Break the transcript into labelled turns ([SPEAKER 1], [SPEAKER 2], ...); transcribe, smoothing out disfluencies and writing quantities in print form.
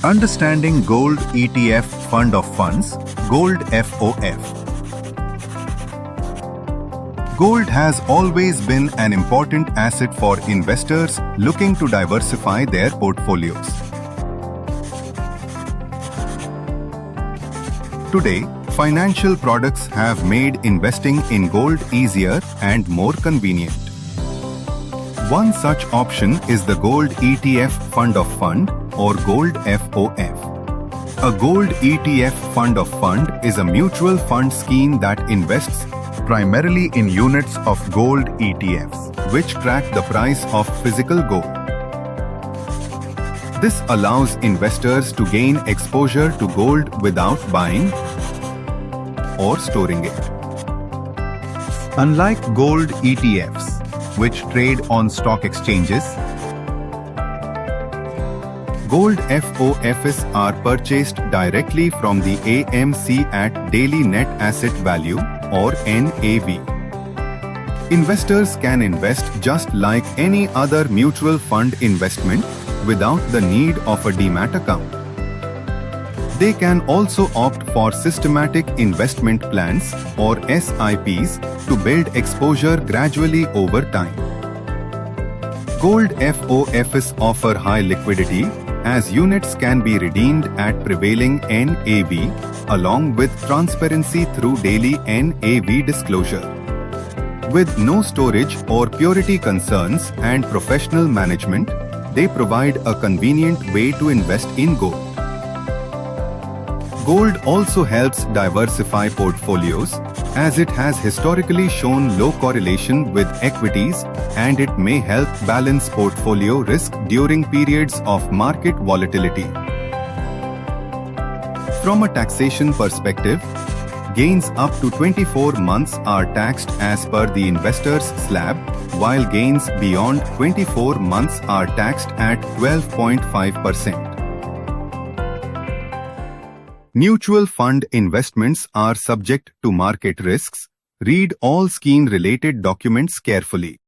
[SPEAKER 1] Understanding Gold ETF Fund of Funds, Gold FOF. Gold has always been an important asset for investors looking to diversify their portfolios. Today, financial products have made investing in gold easier and more convenient. One such option is the Gold ETF Fund of Fund or Gold FOF. A Gold ETF Fund of Fund is a mutual fund scheme that invests primarily in units of gold ETFs, which track the price of physical gold. This allows investors to gain exposure to gold without buying or storing it. Unlike gold ETFs, which trade on stock exchanges, gold FOFs are purchased directly from the AMC at Daily Net Asset Value or NAV. Investors can invest just like any other mutual fund investment without the need of a demat account. They can also opt for systematic investment plans or SIPs to build exposure gradually over time. Gold FOFs offer high liquidity as units can be redeemed at prevailing NAV along with transparency through daily NAV disclosure. With no storage or purity concerns and professional management, they provide a convenient way to invest in gold. Gold also helps diversify portfolios as it has historically shown low correlation with equities, and it may help balance portfolio risk during periods of market volatility. From a taxation perspective, gains up to 24 months are taxed as per the investor's slab, while gains beyond 24 months are taxed at 12.5%. Mutual fund investments are subject to market risks. Read all scheme-related documents carefully.